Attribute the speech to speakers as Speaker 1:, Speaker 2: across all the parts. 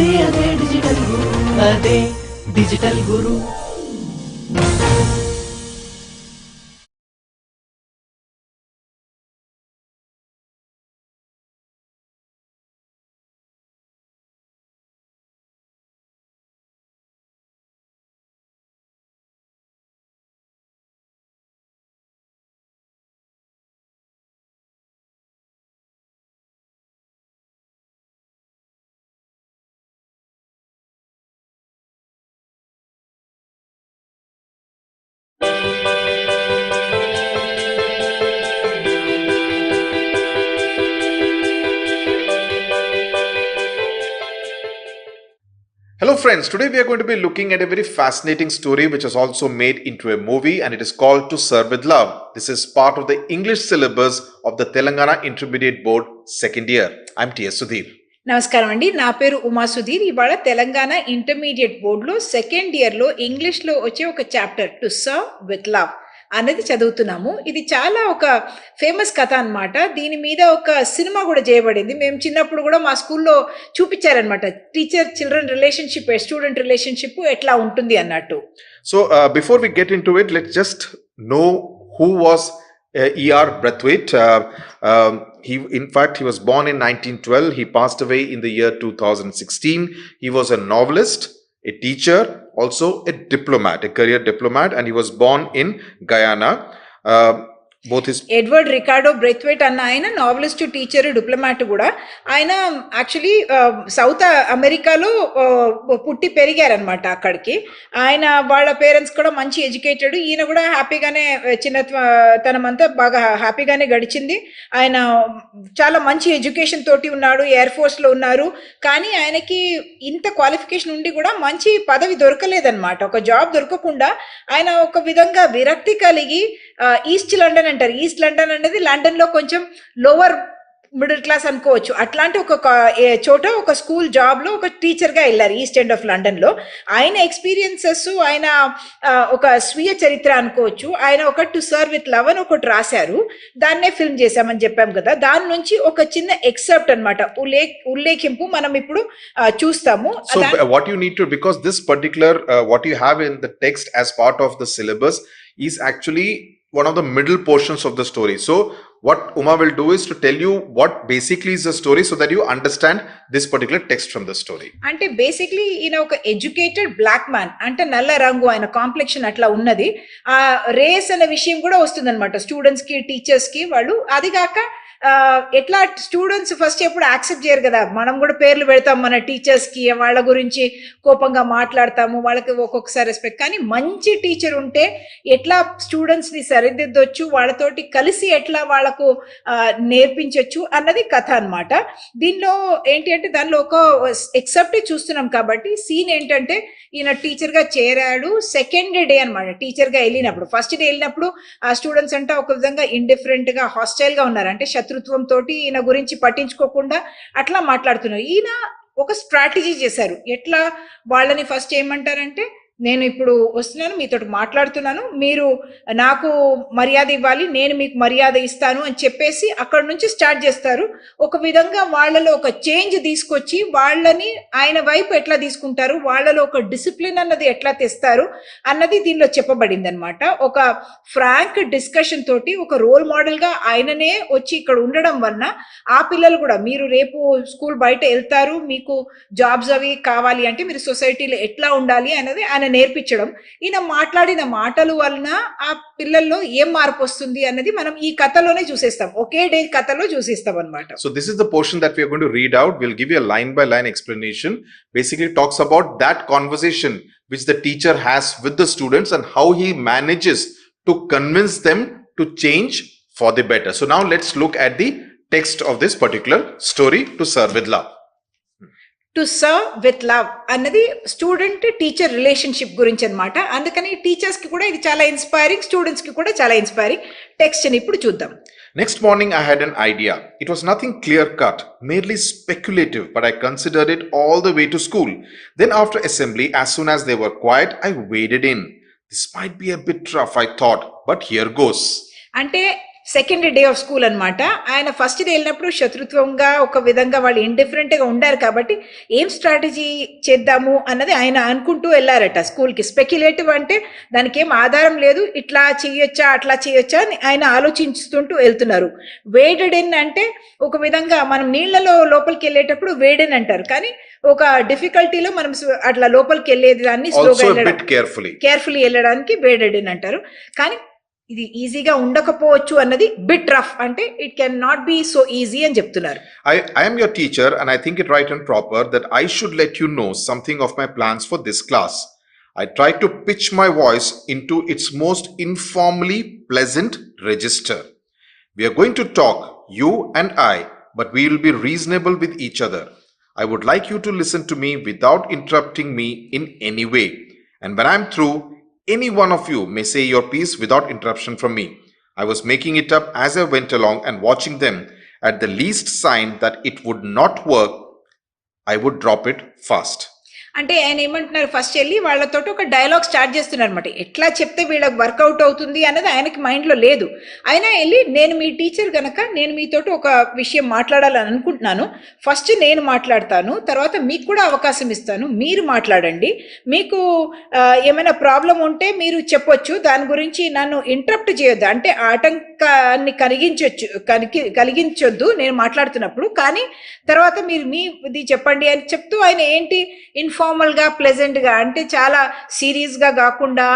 Speaker 1: అదే డిజిటల్ గురు, అదే digital Guru.
Speaker 2: Hello friends, today we are going to be looking at a very fascinating story which is also made into a movie, and it is called To Serve with Love. This is part of the English syllabus of the Telangana Intermediate Board second year. I'm T.S. Sudhir.
Speaker 3: నమస్కారం అండి, నా పేరు ఉమా సుధీర్. ఇవాళ Telangana intermediate బోర్డులో second ఇయర్లో ఇంగ్లీష్లో వచ్చే ఒక chapter to serve with love అనేది చదువుతున్నాము. ఇది చాలా ఒక ఫేమస్ కథ అనమాట. దీని మీద ఒక సినిమా కూడా చేయబడింది. మేము చిన్నప్పుడు కూడా మా స్కూల్లో చూపించారనమాట. Teacher children relationship, student relationship ఎట్లా ఉంటుంది అన్నట్టు.
Speaker 2: So before we get into it, let's just know who was E.R. Braithwaite. In fact, he was born in 1912. He passed away in the year 2016. He was a novelist, a teacher, also a diplomat, a career diplomat, and he was born in Guyana. Both his
Speaker 3: Edward Ricardo Braithwaite అన్న ఆయన novelist, teacher, diplomat కూడా. ఆయన actually south అమెరికాలో పుట్టి పెరిగారనమాట. అక్కడికి ఆయన వాళ్ళ parents కూడా మంచి ఎడ్యుకేటెడ్. ఈయన కూడా హ్యాపీగానే తనం అంతా బాగా హ్యాపీగానే గడిచింది. ఆయన చాలా మంచి ఎడ్యుకేషన్ తోటి ఉన్నాడు, ఎయిర్ ఫోర్స్లో ఉన్నారు. కానీ ఆయనకి ఇంత క్వాలిఫికేషన్ ఉండి కూడా మంచి పదవి దొరకలేదన్నమాట. ఒక జాబ్ దొరకకుండా ఆయన ఒక విధంగా విరక్తి కలిగి ఈస్ట్ లండన్ అంటారు. ఈస్ట్ లండన్ అనేది లండన్ లో కొంచెం లోవర్ మిడిల్ క్లాస్ అనుకోవచ్చు. అట్లాంటి ఒక చోట ఒక స్కూల్ జాబ్ లో ఒక టీచర్ గా వెళ్ళారు ఈస్ట్ ఎండ్ ఆఫ్ లండన్ లో. ఆయన ఎక్స్పీరియన్సెస్, ఆయన ఒక స్వీయ చరిత్ర అనుకోవచ్చు. ఆయన ఒక టు సర్వ్ విత్ లవ్ అని ఒకటి రాశారు. దాన్నే ఫిల్మ్ చేశామని చెప్పాం కదా. దాని నుంచి ఒక చిన్న ఎక్సెప్ట్ అనమాట, ఉల్లేఖింపు మనం ఇప్పుడు చూస్తాము.
Speaker 2: So what you need to, because this particular what you have in the text as part of the syllabus is actually one of the middle portions of the story. So what Uma will do is to tell you what basically is the story so that you understand this particular text from the story.
Speaker 3: అంటే basically ఈయన ఒక educated black man, అంటే నల్ల రంగు, ఆయన complexion అట్లా ఉన్నది. ఆ రేస్ అనే విషయం కూడా వస్తుంది అనమాట స్టూడెంట్స్ కి, టీచర్స్ కి. వాళ్ళు అది కాక ఎట్లా స్టూడెంట్స్ ఫస్ట్ ఎప్పుడు యాక్సెప్ట్ చేయరు కదా. మనం కూడా పేర్లు పెడతాం మన టీచర్స్ కి, వాళ్ళ గురించి కోపంగా మాట్లాడతాము, వాళ్ళకి ఒక్కొక్కసారి రెస్పెక్ట్. కానీ మంచి టీచర్ ఉంటే ఎట్లా స్టూడెంట్స్ ని సరిదిద్దొచ్చు, వాళ్ళతోటి కలిసి ఎట్లా వాళ్ళకు నేర్పించవచ్చు అన్నది కథ అనమాట. దీనిలో ఏంటి అంటే దానిలో ఒక ఎక్సెప్ట్ చూస్తున్నాం కాబట్టి సీన్ ఏంటంటే ఈయన టీచర్ గా చేరాడు సెకండ్ డే అనమాట. టీచర్ గా వెళ్ళినప్పుడు, ఫస్ట్ డే వెళ్ళినప్పుడు ఆ స్టూడెంట్స్ అంతా ఒక విధంగా ఇండిఫరెంట్ గా, హాస్టైల్ గా ఉన్నారు. అంటే శత్రుత్వం తోటి ఈయన గురించి పట్టించుకోకుండా అట్లా మాట్లాడుతున్నారు. ఈయన ఒక స్ట్రాటజీ చేశారు. ఎట్లా వాళ్ళని ఫస్ట్ ఏమంటారంటే, నేను ఇప్పుడు వస్తున్నాను, మీతో మాట్లాడుతున్నాను, మీరు నాకు మర్యాద ఇవ్వాలి, నేను మీకు మర్యాద ఇస్తాను అని చెప్పేసి అక్కడ నుంచి స్టార్ట్ చేస్తారు. ఒక విధంగా వాళ్ళలో ఒక చేంజ్ తీసుకొచ్చి వాళ్ళని ఆయన వైపు ఎట్లా తీసుకుంటారు, వాళ్ళలో ఒక డిసిప్లిన్ అన్నది ఎట్లా తెస్తారు అన్నది దీనిలో చెప్పబడింది అనమాట. ఒక ఫ్రాంక్ డిస్కషన్ తోటి ఒక రోల్ మోడల్ గా ఆయననే వచ్చి ఇక్కడ ఉండడం వలన ఆ పిల్లలు కూడా, మీరు రేపు స్కూల్ బయట వెళ్తారు, మీకు జాబ్స్ అవి కావాలి అంటే మీరు సొసైటీలో ఎట్లా ఉండాలి అనేది ఆయన నేర్పించడం. ఈయన మాట్లాడిన మాటల వలన ఆ పిల్లల్లో ఏం మార్పు వస్తుంది అన్నది మనం ఈ కథలోనే చూసేస్తాం, ఒకే డే కథలో చూసేస్తాం అన్నమాట.
Speaker 2: So this is the portion that we are going to read out. We'll give you a line by line explanation. Basically talks about that conversation which the teacher has with the students and how he manages to convince them to change for the better. So now let's look at the text of this particular story, To Serve with Love.
Speaker 3: To serve with love అన్నది student teacher relationship గురించి అనమాట. అందుకని teachers కి కూడా ఇది చాలా inspiring, students కి కూడా చాలా ఇన్స్పైరింగ్. టెక్స్ట్ ని ఇప్పుడు చూద్దాం.
Speaker 2: Next morning I had an idea. It was nothing clear cut, merely speculative, but I considered it all the way to school. Then after assembly, as soon as they were quiet, I waded in. This might be a bit rough, I thought, but here goes.
Speaker 3: అంటే second day of school అన్నమాట. ఆయన first day వెళ్ళినప్పుడు శత్రుత్వంగా ఒక విధంగా వాళ్ళు indifferent గా ఉండారు కాబట్టి ఏం స్ట్రాటజీ చేద్దాము అన్నది ఆయన అనుకుంటూ వెళ్ళారట స్కూల్కి. స్పెక్యులేటివ్ అంటే దానికి ఏం ఆధారం లేదు, ఇట్లా చేయొచ్చా అట్లా చేయొచ్చా అని ఆయన ఆలోచిస్తుంటూ వెళ్తున్నారు. వేడెడ్ ఇన్ అంటే ఒక విధంగా మనం నీళ్లలో లోపలికి వెళ్ళేటప్పుడు వేడెన్ అంటారు, కానీ ఒక డిఫికల్టీలో మనం అట్లా లోపలికి వెళ్ళేది దాన్ని స్లోగా వెళ్ళడం, కేర్ఫుల్లీ వెళ్ళడానికి వేడెడ్ ఇన్ అంటారు. కానీ ఇది ఈజీగా ఉండకపోవచ్చు అన్నది బిట్ రఫ్ అంటే it can not be so easy అని చెప్తున్నారు.
Speaker 2: I am your teacher and I think it right and proper that I should let you know something of my plans for this class. I try to pitch my voice into its most informally pleasant register. We are going to talk, you and I, but we will be reasonable with each other. I would like you to listen to me without interrupting me in any way. And when I am through, any one of you may say your piece without interruption from me. I was making it up as I went along and watching them. At the least sign that it would not work, I would drop it fast.
Speaker 3: అంటే ఆయన ఏమంటున్నారు, first వెళ్ళి వాళ్ళతో ఒక dialogue start చేస్తున్నారు అనమాట. ఎట్లా చెప్తే వీళ్ళకి వర్కౌట్ అవుతుంది అన్నది ఆయనకి మైండ్లో లేదు. అయినా వెళ్ళి నేను మీ టీచర్ గనక నేను మీతోటి ఒక విషయం మాట్లాడాలని అనుకుంటున్నాను, ఫస్ట్ నేను మాట్లాడతాను, తర్వాత మీకు కూడా అవకాశం ఇస్తాను, మీరు మాట్లాడండి, మీకు ఏమైనా ప్రాబ్లం ఉంటే మీరు చెప్పొచ్చు, దాని గురించి నన్ను ఇంటరప్ట్ చేయొద్దు, అంటే ఆటంకాన్ని కలిగించొద్దు నేను మాట్లాడుతున్నప్పుడు, కానీ తర్వాత మీరు మీది చెప్పండి అని చెప్తూ ఆయన ఏంటి ఇన్ఫార్మల్ గా ప్లెజెంట్ గా అంటే చాలా సీరియస్ గా కాకుండా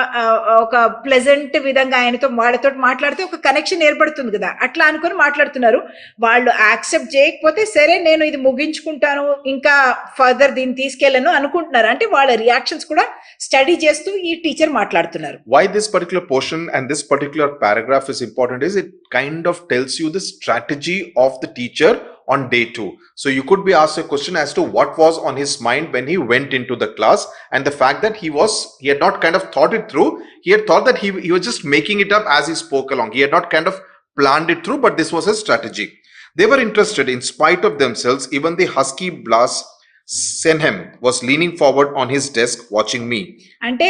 Speaker 3: ఒక ప్లెజెంట్ విధంగా ఆయనతో వాళ్ళతో మాట్లాడితే ఒక కనెక్షన్ ఏర్పడుతుంది కదా, అట్లా అనుకుని మాట్లాడుతున్నారు. వాళ్ళు యాక్సెప్ట్ చేయకపోతే సరే నేను ఇది ముగించుకుంటాను, ఇంకా ఫర్దర్ దీన్ని తీసుకెళ్ళను అనుకుంటున్నారు. అంటే వాళ్ళ రియాక్షన్స్ కూడా స్టడీ చేస్తూ ఈ టీచర్ మాట్లాడుతున్నారు.
Speaker 2: Why this particular portion and this particular paragraph is important is it kind of tells you the strategy of the teacher on day 2. So you could be asked a question as to what was on his mind when he went into the class, and the fact that he had not kind of thought it through. He had thought that he was just making it up as he spoke along. He had not kind of planned it through, but this was his strategy. They were interested in spite of themselves. Even the husky Blas Senhem was leaning forward on his desk watching me.
Speaker 3: అంటే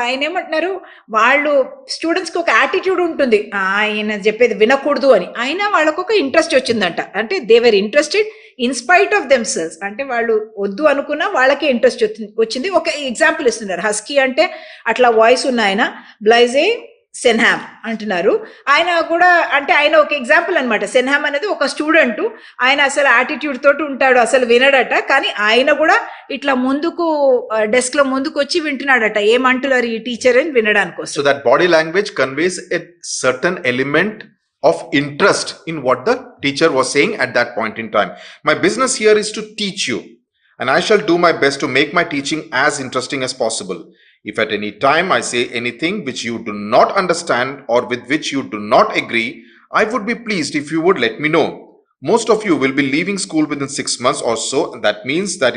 Speaker 3: ఆయన ఏమంటున్నారు, వాళ్ళు స్టూడెంట్స్కి ఒక attitude ఉంటుంది, ఆయన చెప్పేది వినకూడదు అని. అయినా వాళ్ళకు ఒక ఇంట్రెస్ట్ వచ్చిందంట. అంటే they were interested in spite of themselves, అంటే వాళ్ళు వద్దు అనుకున్నా వాళ్ళకే ఇంట్రెస్ట్ వచ్చింది. ఒక ఎగ్జాంపుల్ ఇస్తున్నారు. హస్కీ అంటే అట్లా వాయిస్ ఉన్న ఆయన, బ్లైజే సెన్హామ్ అంటున్నారు. ఆయన కూడా అంటే ఆయన ఒక ఎగ్జాంపుల్ అనమాట. సెన్హామ్ అనేది ఒక స్టూడెంట్, ఆయన అసలు యాటిట్యూడ్ తోటి ఉంటాడు, అసలు వినడట, కానీ ఆయన కూడా ఇట్లా ముందుకు డెస్క్ లో ముందుకు వచ్చి వింటున్నాడట, ఏమంటున్నారు ఈ టీచర్ అని వినడానికి.
Speaker 2: So that body language conveys a certain element of interest in what the teacher was saying at that point in time. My business here is to teach you, and I shall do my best to make my teaching as interesting as possible. If at any time I say anything which you do not understand or with which you do not agree, I would be pleased if you would let me know. Most of you will be leaving school within 6 months or so, and that means that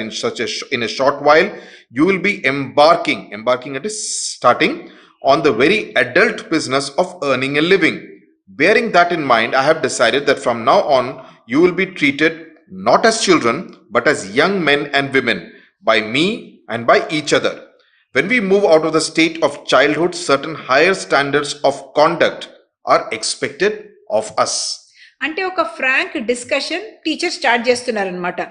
Speaker 2: in a short while you will be embarking at starting on the very adult business of earning a living. Bearing that in mind, I have decided that from now on you will be treated not as children but as young men and women by me and by each other. When we move out of the state of childhood, certain higher standards of conduct are expected of us.
Speaker 3: అంటే ఒక Frank discussion teacher start చేస్తున్నారనమాట.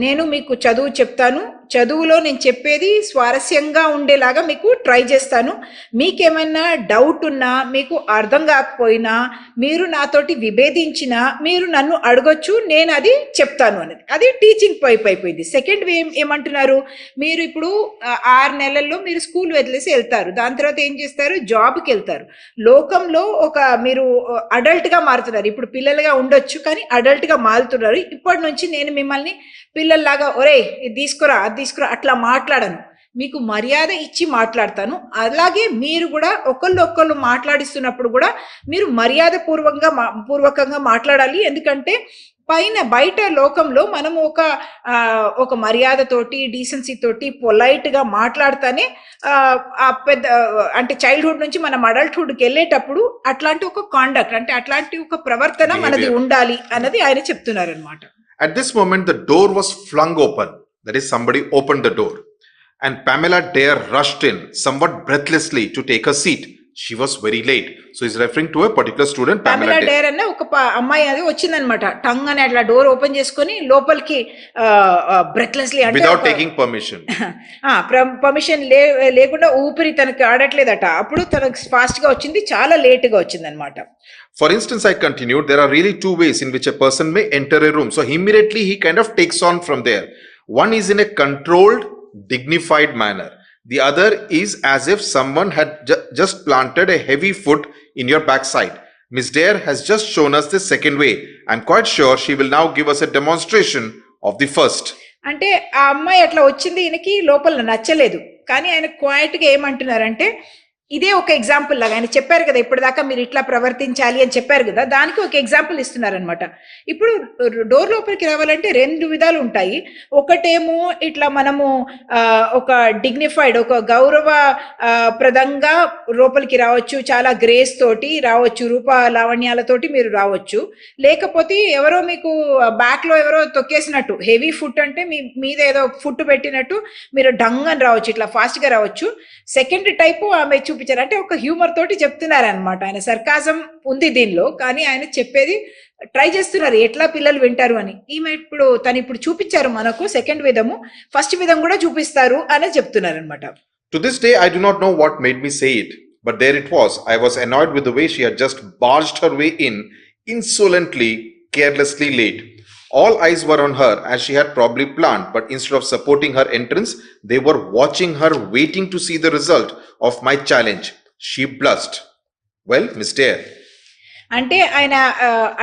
Speaker 3: నేను మీకు చదువు చెప్తాను, చదువులో నేను చెప్పేది స్వారస్యంగా ఉండేలాగా మీకు ట్రై చేస్తాను, మీకేమైనా డౌట్ ఉన్నా మీకు అర్థం కాకపోయినా మీరు నాతోటి విభేదించినా మీరు నన్ను అడగొచ్చు, నేను అది చెప్తాను అనేది. అది టీచింగ్ వైపు అయిపోయింది. సెకండ్ ఏమంటున్నారు, మీరు ఇప్పుడు 6 నెలల్లో మీరు స్కూల్ వదిలేసి వెళ్తారు, దాని తర్వాత ఏం చేస్తారు, జాబ్కి వెళ్తారు, లోకంలో ఒక మీరు అడల్ట్గా మారుతున్నారు. ఇప్పుడు పిల్లలుగా ఉండొచ్చు కానీ అడల్ట్గా మారుతున్నారు. ఇప్పటి నుంచి నేను మిమ్మల్ని పిల్లల్లాగా ఒరే ఇది తీసుకురా అది తీసుకురా అట్లా మాట్లాడను, మీకు మర్యాద ఇచ్చి మాట్లాడతాను. అలాగే మీరు కూడా ఒకళ్ళు మాట్లాడిస్తున్నప్పుడు కూడా మీరు మర్యాద పూర్వకంగా మాట్లాడాలి. ఎందుకంటే బయట లోకంలో మనం ఒక మర్యాదతోటి డీసెన్సీ తోటి పొలైట్ గా మాట్లాడితేనే పెద్ద అంటే చైల్డ్హుడ్ నుంచి మనం అడల్ట్హుడ్కి వెళ్ళేటప్పుడు అట్లాంటి ఒక కాండక్ట్ అంటే అట్లాంటి ఒక ప్రవర్తన మనది ఉండాలి అన్నది ఆయన చెప్తున్నారు అనమాట.
Speaker 2: At this moment the door was flung open, that is somebody opened the door, and Pamela Dare rushed in somewhat breathlessly to take her seat. She was very late. So he's referring to a particular student,
Speaker 3: పామెలా
Speaker 2: Pamela Day.
Speaker 3: Dare అన్న ఒక అమ్మాయి అది వచ్చిందనమాట. Tongue అని అట్లా door open చేసుకొని లోపలికి బ్రెత్లెస్లీ అంటే
Speaker 2: Without taking permission.
Speaker 3: పర్మిషన్ లేకుండా ఊపిరి తనకి ఆడట్లేదట. అప్పుడు తనకు ఫాస్ట్ గా వచ్చింది, చాలా లేట్ గా వచ్చింది అనమాట.
Speaker 2: For instance, I continued, there are really two ways in which a person may enter a room. So immediately he kind of takes on from there. One is in a controlled, dignified manner. The other is as if someone had just planted a heavy foot in your backside. Miss Dare has just shown us the second way. I'm quite sure she will now give us a demonstration of the first.
Speaker 3: అంటే ఆ అమ్మాయి అట్లా వచ్చింది, ఈయనకి లోపల నచ్చలేదు. కానీ ఆయన క్వైట్ గా ఏమంటున్నారంటే, ఇదే ఒక ఎగ్జాంపుల్ లాగా ఆయన చెప్పారు కదా, ఇప్పటిదాకా మీరు ఇట్లా ప్రవర్తించాలి అని చెప్పారు కదా, దానికి ఒక ఎగ్జాంపుల్ ఇస్తున్నారనమాట. ఇప్పుడు డోర్ లోపలికి రావాలంటే రెండు విధాలు ఉంటాయి. ఒకటేమో ఇట్లా మనము ఒక డిగ్నిఫైడ్, ఒక గౌరవ ప్రదంగా లోపలికి రావచ్చు, చాలా గ్రేస్ తోటి రావచ్చు, రూప లావణ్యాలతోటి మీరు రావచ్చు. లేకపోతే ఎవరో మీకు బ్యాక్ లో ఎవరో తొక్కేసినట్టు, హెవీ ఫుట్ అంటే మీ మీద ఏదో ఫుట్ పెట్టినట్టు మీరు డంగ్ అని రావచ్చు, ఇట్లా ఫాస్ట్ గా రావచ్చు. సెకండ్ టైపు ఆమె చూపించారు, అంటే ఒక హ్యూమర్ తోటి చెప్తున్నారనమాట. ఆయన సర్కాజం ఉంది దీనిలో, కానీ ఆయన చెప్పేది ట్రై చేస్తున్నారు ఎట్లా పిల్లలు వింటారు అని. ఈమె తను ఇప్పుడు చూపించారు మనకు సెకండ్ విధము, ఫస్ట్ విధం కూడా చూపిస్తారు అని చెప్తున్నారు అనమాట.
Speaker 2: To this day, I do not know what made me say it, but there it was. I was annoyed with the way she had just barged her way in, insolently, carelessly late. All eyes were on her as she had probably planned, but instead of supporting her entrance, they were watching her, waiting to see the result of my challenge. She blushed. Well, Miss Dare.
Speaker 3: అంటే ఆయన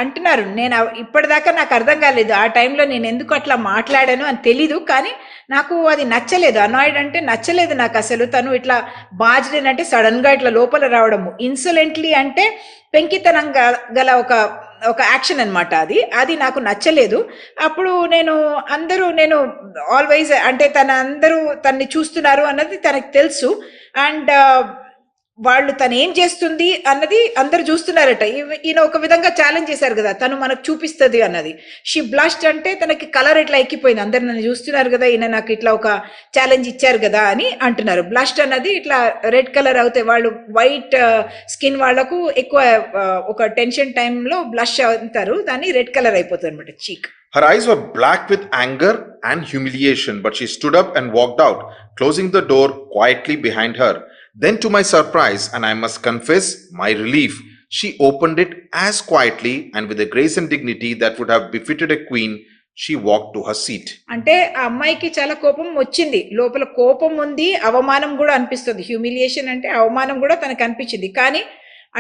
Speaker 3: అంటున్నారు, నేను ఇప్పటిదాకా నాకు అర్థం కాలేదు, ఆ టైంలో నేను ఎందుకు అట్లా మాట్లాడాను అని తెలీదు, కానీ నాకు అది నచ్చలేదు. అనాయిడ్ అంటే నచ్చలేదు నాకు అసలు. తను ఇట్లా బాజ్డెన్ అంటే సడన్ గా ఇట్లా లోపల రావడము, ఇన్సొలెంట్లీ అంటే పెంకితనం గల ఒక యాక్షన్ అనమాట. అది నాకు నచ్చలేదు. అప్పుడు నేను ఆల్వేస్ అంటే అందరూ తన్ని చూస్తున్నారు అన్నది తనకు తెలుసు. అండ్ వాళ్ళు తను ఏం చేస్తుంది అన్నది అందరు చూస్తున్నారట. ఈయన ఒక విధంగా ఛాలెంజ్ చేశారు కదా, తను మనకు చూపిస్తుంది అన్నది. షీ బ్లష్డ్ అంటే తనకి కలర్ ఇట్లా ఎక్కిపోయింది, అందరు నన్ను చూస్తున్నారు కదా, ఈయన నాకు ఇట్లా ఒక ఛాలెంజ్ ఇచ్చారు కదా అని అంటున్నారు. బ్లష్డ్ అన్నది ఇట్లా రెడ్ కలర్ అవుతాయి, వాళ్ళు వైట్ స్కిన్ వాళ్లకు ఎక్కువ ఒక టెన్షన్ టైంలో బ్లష్ అవుతారు, దాన్ని రెడ్ కలర్ అయిపోతుంది అనమాట చీక్.
Speaker 2: Her eyes were black with anger and humiliation, but she stood up and walked out, closing the door quietly behind her. Then, to my surprise, and I must confess my relief, she opened it as quietly and with a grace and dignity that would have befitted a queen. She walked to her seat.
Speaker 3: అంటే ఆ అమ్మాయికి చాలా కోపం వచ్చింది, లోపల కోపం ఉంది, అవమానం కూడా అనిపిస్తుంది. హ్యూమిలియేషన్ అంటే అవమానం కూడా తనకు అనిపించింది, కానీ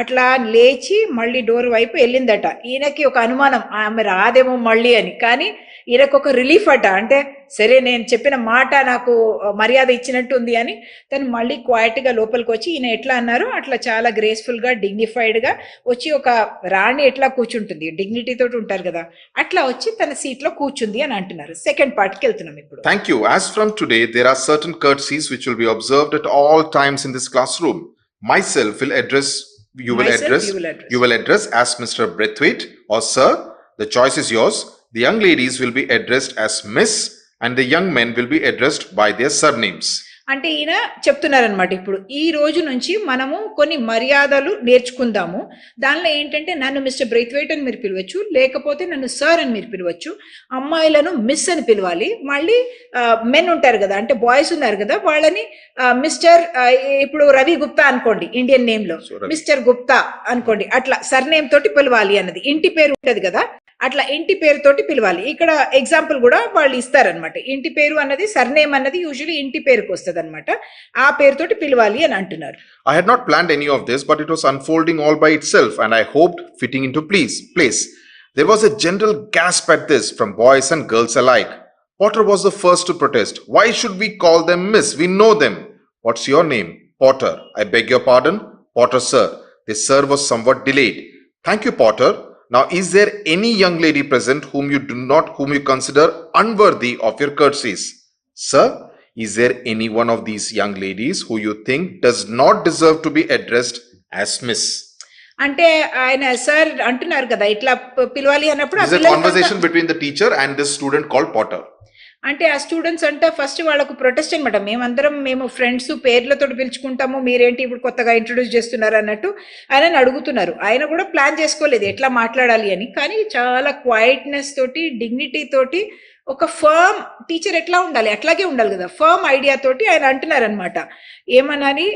Speaker 3: అట్లా లేచి మళ్ళీ డోర్ వైపు వెళ్ళిందట. ఈయనకి ఒక అనుమానం, ఆమె రాదేమో మళ్ళీ అని, కానీ ఈయనకు ఒక రిలీఫ్ అట. అంటే సరే, నేను చెప్పిన మాట నాకు మర్యాద ఇచ్చినట్టు ఉంది అని తను మళ్ళీ క్వైట్ గా లోపలికి వచ్చి, ఈయన ఎట్లా అన్నారు అట్లా చాలా గ్రేస్ఫుల్ గా డిగ్నిఫైడ్ గా వచ్చి, ఒక రాణి ఎట్లా కూర్చుంటుంది డిగ్నిటీ తోటి ఉంటారు కదా, అట్లా వచ్చి తన సీట్ లో కూర్చుంది అని అంటున్నారు. సెకండ్ పార్ట్ కి వెళ్తున్నాం ఇప్పుడు.
Speaker 2: Thank you. As from today, there are certain courtesies which will be observed at all times in this classroom. Myself will address you will address as Mr. Braithwaite or Sir. The choice is yours. The young ladies will be addressed as Miss and the young men will be addressed by their surnames.
Speaker 3: అంటే ఈయన చెప్తున్నారనమాట, ఇప్పుడు ఈ రోజు నుంచి మనము కొన్ని మర్యాదలు నేర్చుకుందాము. దానిలో ఏంటంటే నన్ను మిస్టర్ బ్రైత్వైట్ అని మీరు పిలవచ్చు, లేకపోతే నన్ను సార్ అని మీరు పిలవచ్చు. అమ్మాయిలను మిస్ అని పిలవాలి. మళ్ళీ మెన్ ఉంటారు కదా, అంటే బాయ్స్ ఉన్నారు కదా, వాళ్ళని మిస్టర్, ఇప్పుడు రవి గుప్తా అనుకోండి ఇండియన్ నేమ్ లో, మిస్టర్ గుప్తా అనుకోండి, అట్లా సర్నేమ్ తోటి పిలవాలి అన్నది. ఇంటి పేరు ఉంటది కదా, అట్లా ఇంటి పేరుతోటి పిలవాలి. ఇక్కడ ఎగ్జాంపుల్ కూడా వాళ్ళు ఇస్తారనమాట. ఇంటి పేరు అన్నది సర్నేమ్ అన్నది యూజువల్లీ ఇంటి పేరుకు వస్తుంది అనమాట, ఆ పేరుతోటి పిలవాలి అని అంటున్నారు.
Speaker 2: I had not planned any of this, but it was unfolding all by itself and I hoped fitting into place. There was a general gasp at this from boys and girls alike. Potter was the first to protest. Why should we call them Miss? We know them. What's your name? Potter. I beg your pardon? Potter, sir. The sir was somewhat delayed. Thank you, Potter. Now, is there any young lady present whom you consider unworthy of your courtesies? Sir, is there any one of these young ladies who you think does not deserve to be addressed as Miss?
Speaker 3: అంటే ఆయన sir అంటున్నారు కదా, ఇట్లా పిలవాలి అన్నప్పుడు
Speaker 2: This is a conversation between the teacher and this student called Potter.
Speaker 3: అంటే ఆ students అంట ఫస్ట్ వాళ్ళకు ప్రొటెస్ట్ అనమాట. మేము ఫ్రెండ్స్ పేర్లతో పిలుచుకుంటాము, మీరేంటి ఇప్పుడు కొత్తగా ఇంట్రొడ్యూస్ చేస్తున్నారు అన్నట్టు ఆయనని అడుగుతున్నారు. ఆయన కూడా ప్లాన్ చేసుకోలేదు ఎట్లా మాట్లాడాలి అని. కానీ చాలా క్వైట్నెస్ తోటి, డిగ్నిటీ తోటి, ఒక ఫర్మ్ టీచర్ ఎట్లా ఉండాలి అట్లాగే ఉండాలి కదా, ఫర్మ్ ఐడియా తోటి ఆయన అంటున్నారనమాట. ఏమనని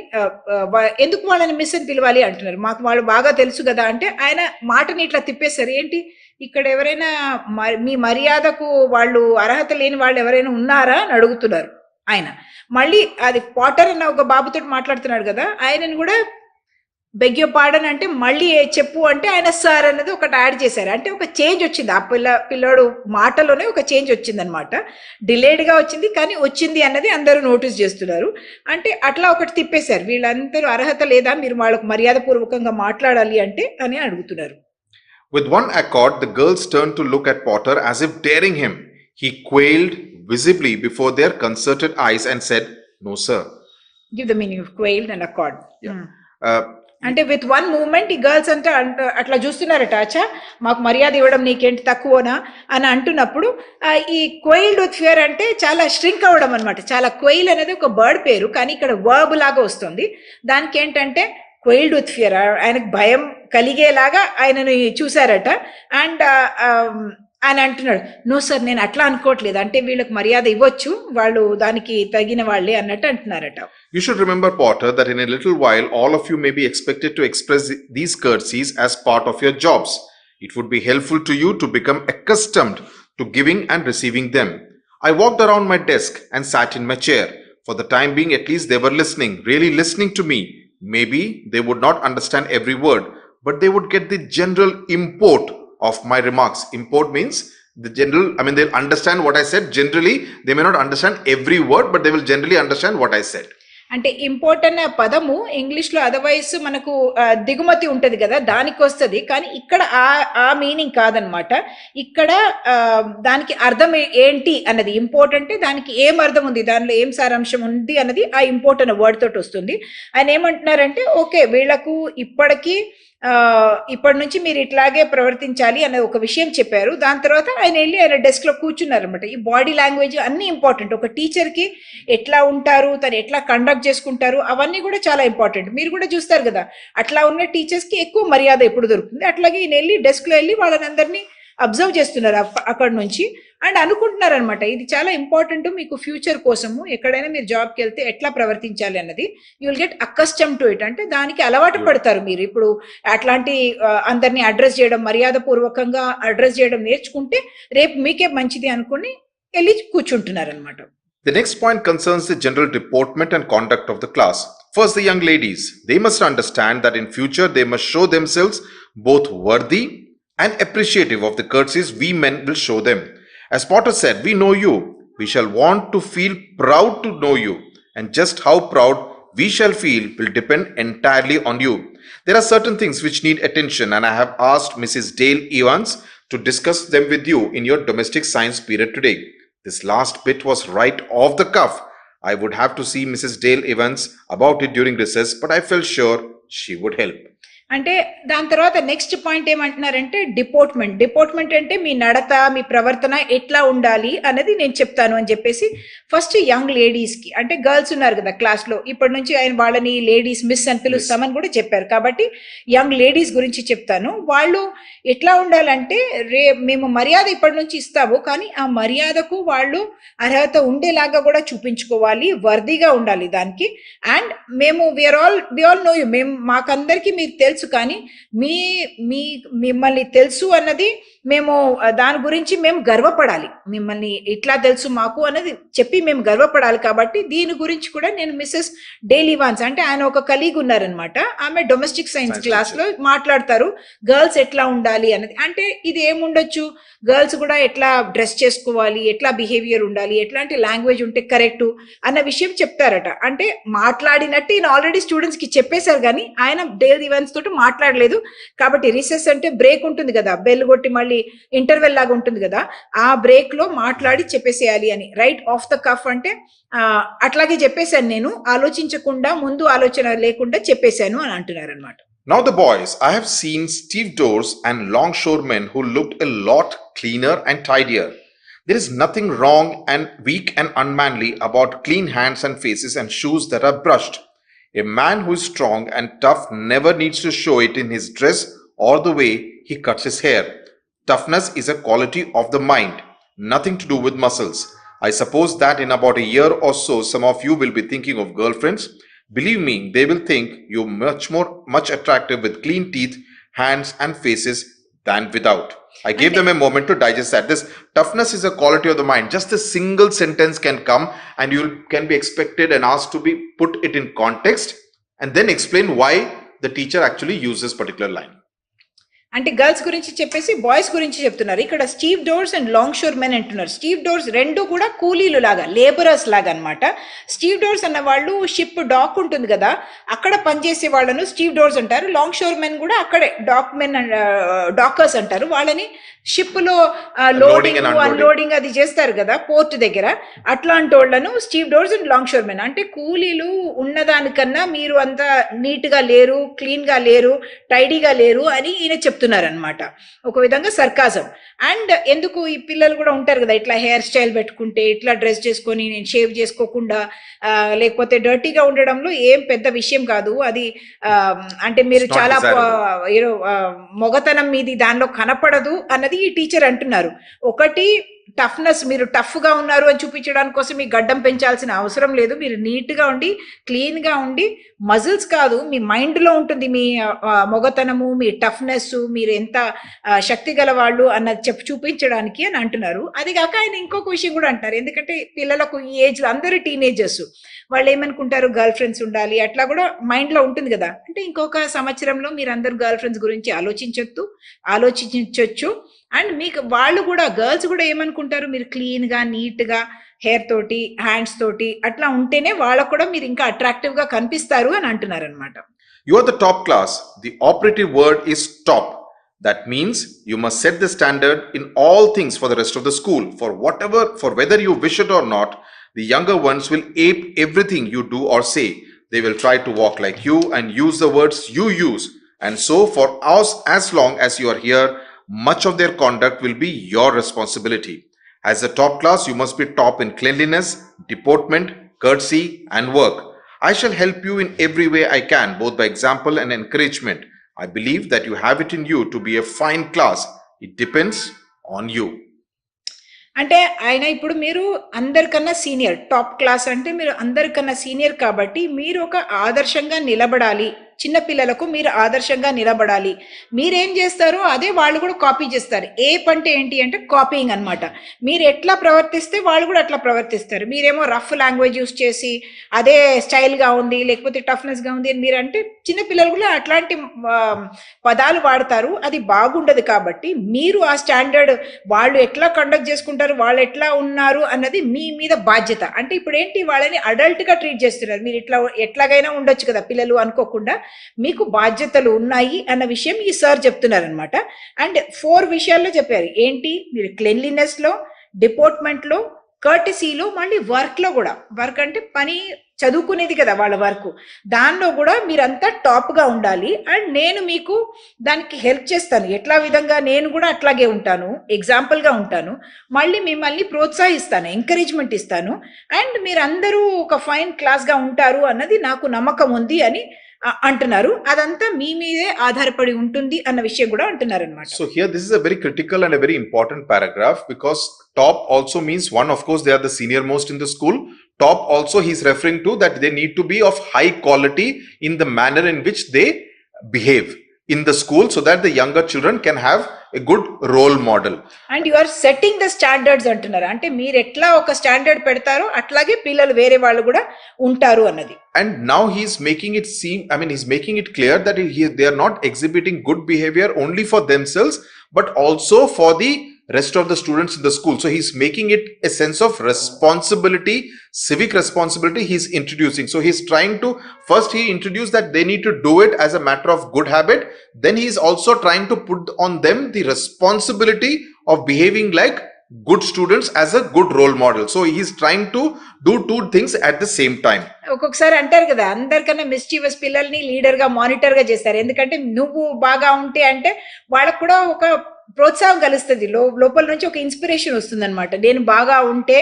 Speaker 3: ఎందుకు వాళ్ళని మిస్ అని పిలవాలి అంటున్నారు. మాకు వాళ్ళు బాగా తెలుసు కదా అంటే ఆయన మాటని ఇట్లా తిప్పేశారు. ఏంటి ఇక్కడ ఎవరైనా మీ మర్యాదకు వాళ్ళు అర్హత లేని వాళ్ళు ఎవరైనా ఉన్నారా అని అడుగుతున్నారు ఆయన. మళ్ళీ అది పాటర్ అన్న ఒక బాబుతో మాట్లాడుతున్నాడు కదా, ఆయనను కూడా బెగ్ యువర్ పార్డన్ అంటే మళ్ళీ చెప్పు అంటే ఆయన సార్ అనేది ఒకటి యాడ్ చేశారు. అంటే ఒక చేంజ్ వచ్చింది ఆ పిల్లోడు మాటలోనే ఒక చేంజ్ వచ్చింది అనమాట. డిలేడ్గా వచ్చింది కానీ వచ్చింది అన్నది అందరూ నోటీస్ చేస్తున్నారు. అంటే అట్లా ఒకటి తిప్పేశారు. వీళ్ళందరూ అర్హత లేదా, మీరు వాళ్ళకు మర్యాద పూర్వకంగా మాట్లాడాలి అంటే అని అడుగుతున్నారు.
Speaker 2: With one accord, the girls turned to look at Potter as if daring him. He quailed visibly before their concerted eyes and said, "No, sir."
Speaker 3: Give the meaning of quailed and accord.
Speaker 2: Yeah.
Speaker 3: అంటే with one moment ఈ girls అంటే అట్లా చూస్తున్నారట. అచ్చా మాకు మర్యాద ఇవ్వడం నీకేంటి తక్కువనా అని అంటున్నప్పుడు ఈ క్వైల్డ్ విత్ ఫియర్ అంటే చాలా ష్రింక్ అవ్వడం అనమాట. చాలా క్వైల్ అనేది ఒక బర్డ్ పేరు కానీ ఇక్కడ వర్బ్ లాగా వస్తుంది. దానికి ఏంటంటే క్వైల్డ్ విత్ ఫియర్, ఆయనకు భయం కలిగేలాగా ఆయనని చూశారట. అండ్ ఆయన అంటున్నాడు, నో సార్ నేను అట్లా అనుకోవట్లేదు, అంటే వీళ్ళకి మర్యాద ఇవ్వచ్చు, వాళ్ళు దానికి తగిన వాళ్ళే అన్నట్టు అంటున్నారట.
Speaker 2: You should remember, Potter, that in a little while all of you may be expected to express these courtesies as part of your jobs. It would be helpful to you to become accustomed to giving and receiving them. I walked around my desk and sat in my chair. For the time being, at least they were listening, really listening to me. Maybe they would not understand every word, but they would get the general import of my remarks. Import means the general, they'll understand what I said. Generally, they may not understand every word, but they will generally understand what I said.
Speaker 3: అంటే import అనే పదము ఇంగ్లీష్లో otherwise మనకు దిగుమతి ఉంటుంది కదా, దానికి వస్తుంది. కానీ ఇక్కడ ఆ మీనింగ్ కాదనమాట. ఇక్కడ దానికి అర్థం ఏంటి అన్నది, ఇంపోర్ట్ అంటే దానికి ఏం అర్థం ఉంది, దానిలో ఏం సారాంశం ఉంది అన్నది ఆ ఇంపోర్ట్ అనే వర్డ్ తోటి వస్తుంది. ఆయన ఏమంటున్నారంటే ఓకే వీళ్ళకు ఇప్పటి నుంచి మీరు ఇట్లాగే ప్రవర్తించాలి అనే ఒక విషయం చెప్పారు. దాని తర్వాత ఆయన వెళ్ళి ఆయన డెస్క్ లో కూర్చున్నారు అనమాట. ఈ బాడీ లాంగ్వేజ్ అన్ని ఇంపార్టెంట్. ఒక టీచర్ కి ఎట్లా ఉంటారు, తను ఎట్లా కండక్ట్ చేసుకుంటారు, అవన్నీ కూడా చాలా ఇంపార్టెంట్. మీరు కూడా చూస్తారు కదా, అట్లా ఉన్న టీచర్స్ కి ఎక్కువ మర్యాద ఎప్పుడు దొరుకుతుంది. అట్లాగే ఈయన వెళ్ళి డెస్క్ లో వెళ్ళి వాళ్ళని అందరినీ అబ్జర్వ్ చేస్తున్నారు అక్కడ నుంచి. అండ్ అనుకుంటున్నారు అనమాట ఇది చాలా ఇంపార్టెంట్ మీకు ఫ్యూచర్ కోసము, ఎక్కడైనా మీరు జాబ్కి వెళ్తే ఎట్లా ప్రవర్తించాలి అన్నది you will get accustom to it. అంటే దానికి అలవాటు పడతారు మీరు. ఇప్పుడు అట్లాంటి అందరినీ అడ్రస్ చేయడం, మర్యాద పూర్వకంగా అడ్రస్ చేయడం నేర్చుకుంటే రేపు మీకే మంచిది అనుకుని వెళ్ళి కూర్చుంటున్నారు అనమాట.
Speaker 2: The next point concerns the general deportment and conduct of the class. First, the young ladies. They must understand that in future they must show themselves both worthy and appreciative of the courtesies we men will show them. As Potter said, we know you. We shall want to feel proud to know you. And just how proud we shall feel will depend entirely on you. There are certain things which need attention and I have asked Mrs. Dale Evans to discuss them with you in your domestic science period today. This last bit was right off the cuff. I would have to see Mrs. Dale Evans about it during recess, but I felt sure she would help.
Speaker 3: అంటే దాని తర్వాత next point ఏమంటున్నారంటే డిపోర్ట్మెంట్ అంటే మీ నడత, మీ ప్రవర్తన ఎట్లా ఉండాలి అనేది నేను చెప్తాను అని చెప్పేసి ఫస్ట్ యంగ్ లేడీస్ కి, అంటే గర్ల్స్ ఉన్నారు కదా క్లాస్ లో, ఇప్పటి నుంచి ఆయన వాళ్ళని లేడీస్ మిస్ అని పిలుస్తామని కూడా చెప్పారు. కాబట్టి యంగ్ లేడీస్ గురించి చెప్తాను. వాళ్ళు ఎట్లా ఉండాలంటే మేము మర్యాద ఇప్పటి నుంచి ఇస్తాము, కానీ ఆ మర్యాదకు వాళ్ళు అర్హత ఉండేలాగా కూడా చూపించుకోవాలి, వర్దిగా ఉండాలి దానికి. And we all know you, మాకందరికి మీరు తెలుసు, కానీ మిమ్మల్ని తెలుసు అన్నది మేము దాని గురించి మేము గర్వపడాలి. మిమ్మల్ని ఇట్లా తెలుసు మాకు అన్నది చెప్పి మేము గర్వపడాలి. కాబట్టి దీని గురించి కూడా నేను మిస్సెస్ డేల్ ఇవాన్స్, అంటే ఆయన ఒక కలీగ్ ఉన్నారనమాట, ఆమె డొమెస్టిక్ సైన్స్ క్లాస్ లో మాట్లాడతారు గర్ల్స్ ఎట్లా ఉండాలి అన్నది. అంటే ఇది ఏముండొచ్చు, గర్ల్స్ కూడా ఎట్లా డ్రెస్ చేసుకోవాలి, ఎట్లా బిహేవియర్ ఉండాలి, ఎట్లాంటి లాంగ్వేజ్ ఉంటే కరెక్ట్ అన్న విషయం చెప్తారట. అంటే మాట్లాడినట్టు ఈయన ఆల్రెడీ స్టూడెంట్స్ కి చెప్పేశారు, కానీ ఆయన డేల్ ఇవాన్స్ తోటి మాట్లాడలేదు. కాబట్టి రిసెస్ అంటే బ్రేక్ ఉంటుంది కదా, బెల్ కొట్టి మళ్ళీ ఇంటర్వెల్ లాగా ఉంటుంది కదా, ఆ బ్రేక్ లో మాట్లాడి చెప్పేసేయాలి అని. రైట్ ఆఫ్ ద కఫ్ అంటే అట్లాగే చెప్పేశాను, నేను ఆలోచించకుండా ముందు ఆలోచన లేకుండా చెప్పేశాను అని అంటున్నారు అనమాట.
Speaker 2: Now the boys, I have seen stevedores and longshoremen who looked a lot cleaner and tidier. There is nothing wrong and weak and unmanly about clean hands and faces and shoes that are brushed. A man who is strong and tough never needs to show it in his dress or the way he cuts his hair. Toughness is a quality of the mind, nothing to do with muscles. I suppose that in about a year or so, some of you will be thinking of girlfriends. Believe me, they will think you're much attractive with clean teeth, hands and faces than without. I gave them a moment to digest that. This toughness is a quality of the mind. Just a single sentence can come and you can be expected and asked to be put it in context and then explain why the teacher actually uses this particular line.
Speaker 3: అంటే girls గురించి చెప్పేసి boys గురించి చెప్తున్నారు. ఇక్కడ stevedores and longshoremen అంటున్నారు. Stevedores రెండు కూడా కూలీలు లాగా, లేబరర్స్ లాగా అనమాట. స్టీవ్ డోర్స్ అన్న వాళ్ళు షిప్ డాక్ ఉంటుంది కదా, అక్కడ పనిచేసే వాళ్ళను స్టీవ్ డోర్స్ అంటారు. లాంగ్ షోర్ మెన్ కూడా అక్కడే డాక్ మెన్, డాకర్స్ అంటారు. వాళ్ళని షిప్ లో లోడింగ్ అన్లోడింగ్ అది చేస్తారు కదా పోర్ట్ దగ్గర, అట్లాంటి వాళ్ళను stevedores and longshoremen. అంటే కూలీలు ఉన్నదానికన్నా మీరు అంత నీట్ గా లేరు, క్లీన్ గా లేరు, టైడీగా లేరు అని ఈయన చెప్తున్నారనమాట. ఒక విధంగా సర్కాజం. అండ్ ఎందుకు ఈ పిల్లలు కూడా ఉంటారు కదా, ఇట్లా హెయిర్ స్టైల్ పెట్టుకుంటే, ఇట్లా డ్రెస్ చేసుకొని, నేను షేవ్ చేసుకోకుండా లేకపోతే డర్టీగా ఉండడంలో ఏం పెద్ద విషయం కాదు అది. అంటే మీరు చాలా మొగతనం మీది దానిలో కనపడదు అన్నది ఈ టీచర్ అంటున్నారు. ఒకటి టఫ్నెస్, మీరు టఫ్ గా ఉన్నారు అని చూపించడానికి కోసం మీ గడ్డం పెంచాల్సిన అవసరం లేదు. మీరు నీట్ గా ఉండి, క్లీన్ గా ఉండి, మజిల్స్ కాదు మీ మైండ్ లో ఉంటుంది మీ మొగతనము, మీ టఫ్నెస్, మీరు ఎంత శక్తి గల వాళ్ళు అన్నది చూపించడానికి అని అంటున్నారు. అది కాక ఆయన ఇంకొక విషయం కూడా అంటారు. ఎందుకంటే పిల్లలకు ఈ ఏజ్ లో అందరూ టీనేజర్స్, వాళ్ళు ఏమనుకుంటారు గర్ల్ ఫ్రెండ్స్ ఉండాలి, అట్లా కూడా మైండ్ లో ఉంటుంది కదా. అంటే ఇంకొక సంవత్సరంలో మీరు అందరు గర్ల్ ఫ్రెండ్స్ గురించి ఆలోచించొచ్చు. అండ్ మీకు వాళ్ళు కూడా, గర్ల్స్ కూడా ఏమనుకుంటారు, మీరు క్లీన్ గా, నీట్ గా, హెయిర్ తోటి, హ్యాండ్స్ తోటి అట్లా ఉంటేనే వాళ్ళకు కూడా మీరు ఇంకా అట్రాక్టివ్ గా కనిపిస్తారు అని అంటున్నారు అనమాట.
Speaker 2: You are the top class. The operative word is top. That means you must set the standard in all things for the rest of the school. For whether you wish it or not, the younger ones will ape everything you do or say. They will try to walk like you and use the words you use. And so for us, as long as you are here, much of their conduct will be your responsibility. As a top class, you must be top in cleanliness, deportment, courtesy, and work. I shall help you in every way I can, both by example and encouragement. I believe that you have it in you to be a fine class. It depends on you.
Speaker 3: అంటే ఆయన ఇప్పుడు మీరు అందరికన్నా senior, top class అంటే మీరు అందరికన్నా senior కాబట్టి మీరు ఒక ఆదర్శంగా నిలబడాలి. చిన్నపిల్లలకు మీరు ఆదర్శంగా నిలబడాలి. మీరేం చేస్తారో అదే వాళ్ళు కూడా కాపీ చేస్తారు. ఏప్ అంటే ఏంటి అంటే కాపీయింగ్ అనమాట. మీరు ఎట్లా ప్రవర్తిస్తే వాళ్ళు కూడా అట్లా ప్రవర్తిస్తారు. మీరేమో రఫ్ లాంగ్వేజ్ యూస్ చేసి అదే స్టైల్గా ఉంది, లేకపోతే టఫ్నెస్గా ఉంది అని మీరు అంటే చిన్నపిల్లలు కూడా అట్లాంటి పదాలు వాడతారు. అది బాగుండదు. కాబట్టి మీరు ఆ స్టాండర్డ్, వాళ్ళు ఎట్లా కండక్ట్ చేసుకుంటారు, వాళ్ళు ఎట్లా ఉన్నారు అన్నది మీ మీద బాధ్యత. అంటే ఇప్పుడు ఏంటి, వాళ్ళని అడల్ట్గా ట్రీట్ చేస్తున్నారు. మీరు ఎట్లాగైనా ఉండొచ్చు కదా పిల్లలు అనుకోకుండా, మీకు బాధ్యతలు ఉన్నాయి అన్న విషయం ఈ సార్ చెప్తున్నారనమాట. అండ్ 4 విషయాల్లో చెప్పారు. ఏంటి, మీరు క్లెన్లీనెస్ లో, డిపోర్ట్మెంట్ లో, కర్టసీలో, మళ్ళీ వర్క్ లో కూడా. వర్క్ అంటే పని, చదువుకునేది కదా వాళ్ళ వర్క్, దానిలో కూడా మీరంతా టాప్ గా ఉండాలి. అండ్ నేను మీకు దానికి హెల్ప్ చేస్తాను. ఎట్లా విధంగా నేను కూడా అట్లాగే ఉంటాను, ఎగ్జాంపుల్ గా ఉంటాను. మళ్ళీ మిమ్మల్ని ప్రోత్సహిస్తాను, ఎంకరేజ్మెంట్ ఇస్తాను. అండ్ మీరందరూ ఒక ఫైన్ క్లాస్ గా ఉంటారు అన్నది నాకు నమ్మకం ఉంది అని అంటున్నారు. అదంతా మీ మీదే ఆధారపడి ఉంటుంది అన్న విషయం కూడా అంటున్నారు అన్నమాట.
Speaker 2: So here this is a very critical and a very important paragraph, because top also means one, of course they are the senior most in the school. Top also he's referring to that they need to be of high quality in the manner in which they behave in the school, so that the younger children can have a good role model.
Speaker 3: And you are setting the standards అంటున్నారు. అంటే మీరు ఎట్లా ఒక standard పెడతారో అట్లాగే పిల్లలు వేరే వాళ్ళు కూడా ఉంటారు అన్నది.
Speaker 2: And now he's making it seem, he's making it clear that they are not exhibiting good behavior only for themselves, but also for the rest of the students in the school. So he's making it a sense of responsibility, civic responsibility he's introducing. So he's trying to, first he introduced that they need to do it as a matter of good habit. Then he's also trying to put on them the responsibility of behaving like good students as a good role model. So he's trying to do 2 things at the same time.
Speaker 3: ఒక్కొక్కసారి అంటారు కదా, అందరికన్నా మిస్చీవస్ పిల్లల్ని leader గా, monitor గా చేస్తారు. ఎందుకంటే నువ్వు బాగా ఉంటే అంటే వాళ్ళకు కూడా ఒక ప్రోత్సాహం కలుస్తుంది, లోపల నుంచి ఒక ఇన్స్పిరేషన్ వస్తుంది అనమాట. నేను బాగా ఉంటే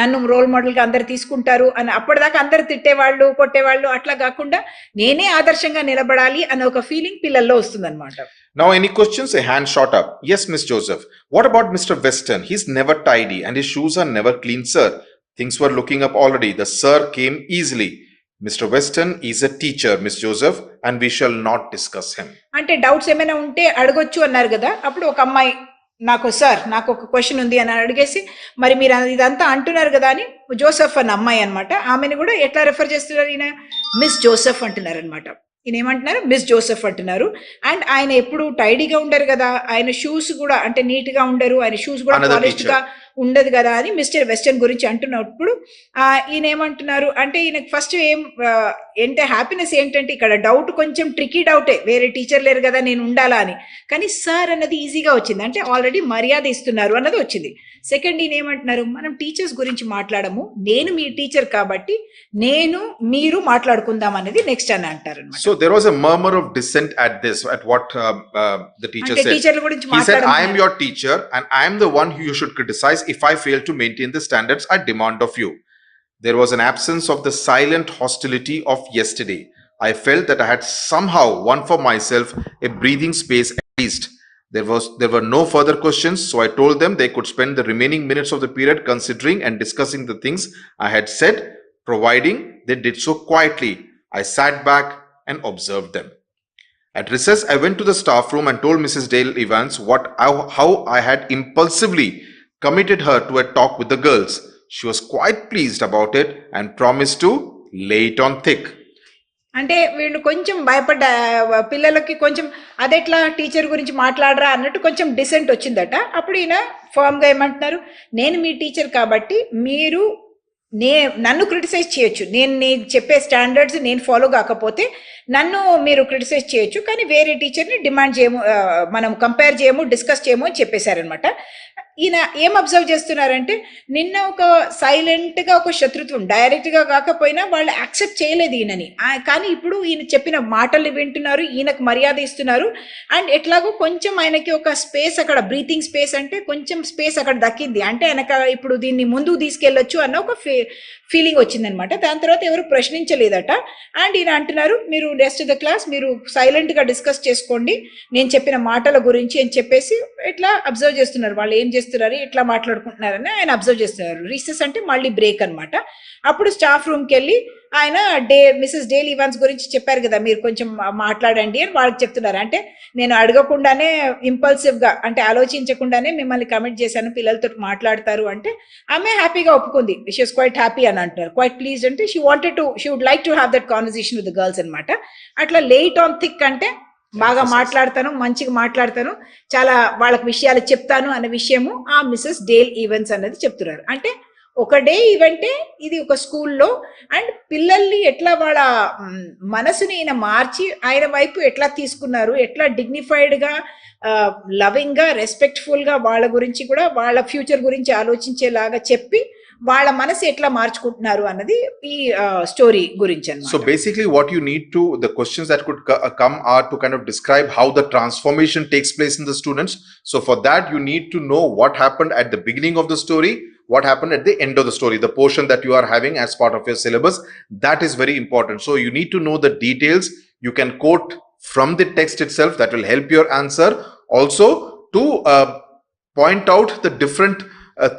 Speaker 3: నన్ను రోల్ మోడల్ గా అందరు తీసుకుంటారు అని. అప్పటిదాకా అందరు తిట్టేవాళ్ళు, కొట్టేవాళ్ళు, అట్లా కాకుండా నేనే ఆదర్శంగా నిలబడాలి అనే ఒక ఫీలింగ్ పిల్లల్లో వస్తుంది అనమాట.
Speaker 2: Now, any questions? A hand shot up. Yes, Miss Joseph. What about Mr. Weston? He's never tidy and his shoes are never clean, sir. Things were looking up already. The sir came easily. Mr. Weston is a teacher, Miss Joseph, and we shall not discuss him.
Speaker 3: అంటే doubts ఏమైనా ఉంటే అడగొచ్చు అన్నారు కదా. అప్పుడు ఒక అమ్మాయి నాకు ఒక క్వశ్చన్ ఉంది అని అడిగేసి, మరి మీరు ఇదంతా అంటున్నారు కదా అని జోసెఫ్ అన్న అమ్మాయి అనమాట, ఆమెను కూడా ఎట్లా రెఫర్ చేస్తున్నారు, ఈయన మిస్ జోసెఫ్ అంటున్నారు అనమాట. ఈయన ఏమంటున్నారు, మిస్ జోసెఫ్ అంటున్నారు. అండ్ ఆయన ఎప్పుడు టైడీగా ఉండరు కదా, ఆయన షూస్ కూడా అంటే నీట్ గా ఉండరు, ఆయన షూస్ కూడా పాలిష్డ్ గా ఉండదు కదా అని మిస్టర్ వెస్టర్న్ గురించి అంటున్నప్పుడు ఈయన ఏమంటున్నారు అంటే, ఈయనకు ఫస్ట్ ఏంటంటే హ్యాపీనెస్ ఏంటంటే ఇక్కడ డౌట్ కొంచెం ట్రికీ డౌటే, వేరే టీచర్ లేరు కదా నేను ఉండాలా అని. కానీ సార్ అన్నది ఈజీగా వచ్చింది, అంటే ఆల్రెడీ మర్యాద ఇస్తున్నారు అన్నది వచ్చింది. సెకండ్ ఈయన ఏమంటున్నారు, మనం టీచర్స్ గురించి మాట్లాడము, నేను మీ టీచర్ కాబట్టి మీరు మాట్లాడుకుందాం అనేది నెక్స్ట్ అని అంటారు.
Speaker 2: So there was a murmur of dissent at this, at what the teacher said. He said, I am your teacher and I am the one who you should criticize if I fail to maintain the standards I demand of you. There was an absence of the silent hostility of yesterday. I felt that I had somehow won for myself a breathing space at least. There were no further questions, so I told them they could spend the remaining minutes of the period considering and discussing the things I had said, providing they did so quietly. I sat back and observed them. At recess, I went to the staff room and told Mrs. Dale Evans how I had impulsively committed her to a talk with the girls. She was quite pleased about it and promised to lay it on thick.
Speaker 3: అంటే వీళ్ళు కొంచెం భయపడ్డ పిల్లలకి కొంచెం అదెట్లా teacher గురించి మాట్లాడరా అన్నట్టు కొంచెం decent వచ్చిందట. అప్పుడు ఈయన ఫర్మ్ గా ఏమంటున్నారు, నేను మీ టీచర్ కాబట్టి మీరు నన్ను క్రిటిసైజ్ చేయొచ్చు, నేను చెప్పే స్టాండర్డ్స్ నేను ఫాలో కాకపోతే నన్ను మీరు క్రిటిసైజ్ చేయొచ్చు, కానీ వేరే టీచర్ని డిమాండ్ చేయము, మనం కంపేర్ చేయము, డిస్కస్ చేయము అని చెప్పేశారనమాట. ఈయన ఏం అబ్జర్వ్ చేస్తున్నారంటే, నిన్న ఒక సైలెంట్ గా ఒక శత్రుత్వం డైరెక్ట్ గా కాకపోయినా వాళ్ళు యాక్సెప్ట్ చేయలేదు ఈయనని, కానీ ఇప్పుడు ఈయన చెప్పిన మాటల్ని వింటున్నారు, ఈయనకు మర్యాద ఇస్తున్నారు. అండ్ ఎట్లాగో కొంచెం ఆయనకి ఒక స్పేస్ అక్కడ, బ్రీతింగ్ స్పేస్ అంటే కొంచెం స్పేస్ అక్కడ దక్కింది, అంటే ఆయనకు ఇప్పుడు దీన్ని ముందుకు తీసుకెళ్లొచ్చు అన్న ఒక ఫీలింగ్ వచ్చిందనమాట. దాని తర్వాత ఎవరు ప్రశ్నించలేదట. అండ్ ఈయన అంటున్నారు, మీరు రెస్ట్ ఆఫ్ ద క్లాస్ మీరు సైలెంట్ గా డిస్కస్ చేసుకోండి నేను చెప్పిన మాటల గురించి అని చెప్పేసి ఎట్లా అబ్జర్వ్ చేస్తున్నారు, వాళ్ళు ఏం చేస్తున్నారు, ఎట్లా మాట్లాడుకుంటున్నారని ఆయన అబ్జర్వ్ చేస్తున్నారు. రీసెస్ అంటే మళ్ళీ బ్రేక్ అనమాట. అప్పుడు స్టాఫ్ రూమ్కి వెళ్ళి ఆయన మిసెస్ డేల్ ఈవాన్స్ గురించి చెప్పారు కదా, మీరు కొంచెం మాట్లాడండి అని వాళ్ళకి చెప్తున్నారు. అంటే నేను అడగకుండానే ఇంపల్సివ్ గా, అంటే ఆలోచించకుండానే మిమ్మల్ని కమిట్ చేశాను, పిల్లలతో మాట్లాడతారు అంటే ఆమె హ్యాపీగా ఒప్పుకుంది. షీ వాస్ క్వైట్ హ్యాపీ అని అంటారు, క్వైట్ ప్లీజ్డ్ అంటే she would like to have that conversation with the girls అనమాట. అట్లా లేట్ ఆన్ థిక్ అంటే బాగా మాట్లాడతాను, మంచిగా మాట్లాడతాను, చాలా వాళ్ళకి విషయాలు చెప్తాను అనే విషయము ఆ మిసెస్ డేల్ ఈవెన్స్ అనేది చెప్తున్నారు. అంటే ఒక డే ఈవెంటే ఇది ఒక స్కూల్లో, అండ్ పిల్లల్ని ఎట్లా వాళ్ళ మనసుని ఈయన మార్చి ఆయన వైపు ఎట్లా తీసుకున్నారు, ఎట్లా డిగ్నిఫైడ్ గా, లవింగ్ గా, రెస్పెక్ట్ఫుల్ గా వాళ్ళ గురించి కూడా వాళ్ళ ఫ్యూచర్ గురించి ఆలోచించేలాగా చెప్పి వాళ్ళ మనసు ఎట్లా మార్చుకుంటున్నారు అన్నది ఈ స్టోరీ గురించి అన్నమాట.
Speaker 2: So basically what you need to, the questions that could come are to kind of describe how the transformation takes place in the students. So for that you need to know what happened at the beginning of the story, what happened at the end of the story, the portion that you are having as part of your syllabus. That is very important. So you need to know the details. You can quote from the text itself, that will help your answer. Also to point out the different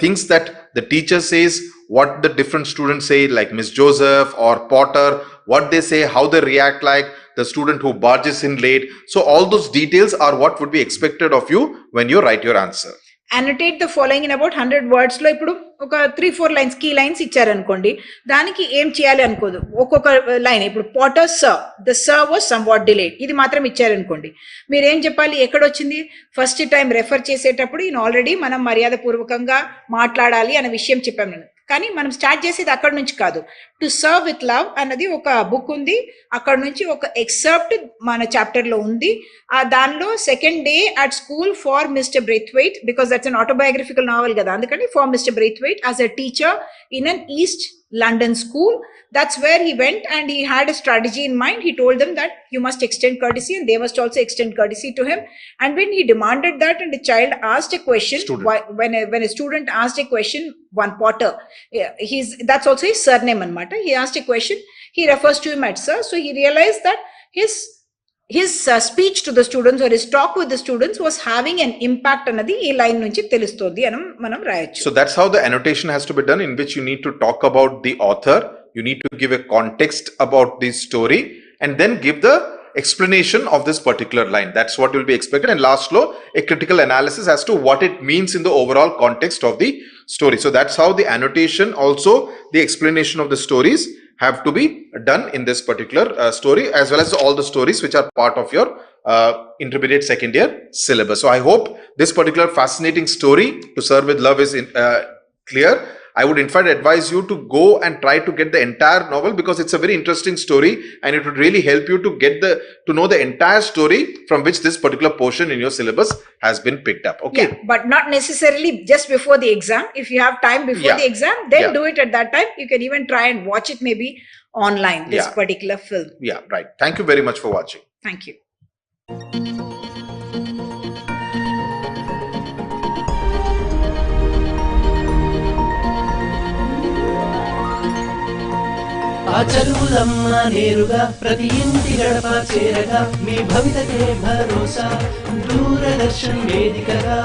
Speaker 2: things that the teacher says, what the different students say, like Miss Joseph or Potter, what they say, how they react, like the student who barges in late. So all those details are what would be expected of you when you write your answer.
Speaker 3: Annotate the following in about 100 words లో ఇప్పుడు ఒక 3-4 lines key lines ఇచ్చారనుకోండి, దానికి ఏం చేయాలి అనుకోదు, ఒక్కొక్క line. ఇప్పుడు Potter sir, the sir was some what delayed, ఇది మాత్రం ఇచ్చారనుకోండి, మీరు ఏం చెప్పాలి, ఎక్కడొచ్చింది, ఫస్ట్ టైం రెఫర్ చేసేటప్పుడు ఈయన ఆల్రెడీ మనం మర్యాద పూర్వకంగా మాట్లాడాలి అనే విషయం చెప్పాము, కానీ మనం స్టార్ట్ చేసేది అక్కడ నుంచి కాదు. టు సర్వ్ విత్ లవ్ అన్నది ఒక బుక్ ఉంది. అక్కడ నుంచి ఒక ఎక్సెప్ట్ మన చాప్టర్ లో ఉంది. దానిలో second day at school for Mr Braithwaite, because that's an autobiographical novel కదా, అందుకని for Mr Braithwaite as a teacher in an east London school. That's where he went, and he had a strategy in mind. He told them that you must extend courtesy and they must also extend courtesy to him. And when he demanded that and the child asked a question, when a student asked a question, one Potter, that's also his surname anamata, he asked a question, he refers to him as sir. So he realized that his speech to the students or his talk with the students was having an impact anadi ee line nunchi telustodi anam manam rayachu.
Speaker 2: So that's how the annotation has to be done, in which you need to talk about the author, you need to give a context about the story, and then give the explanation of this particular line. That's what will be expected. And last law, a critical analysis as to what it means in the overall context of the story. So that's how the annotation, also the explanation of the stories have to be done in this particular story, as well as all the stories which are part of your intermediate second year syllabus. So I hope this particular fascinating story, To Serve with Love, is clear. I would in fact advise you to go and try to get the entire novel, because it's a very interesting story and it would really help you to know the entire story from which this particular portion in your syllabus has been picked up. Okay.
Speaker 3: Yeah, but not necessarily just before the exam. If you have time before the exam, then do it at that time. You can even try and watch it maybe online, this particular film.
Speaker 2: Yeah, right. Thank you very much for watching.
Speaker 3: Thank you.
Speaker 1: ఆ చదువులమ్మ నేరుగా ప్రతి ఇంటి గడప చేరగా మీ భవితకే భరోసా దూరదర్శన్ వేదికగా.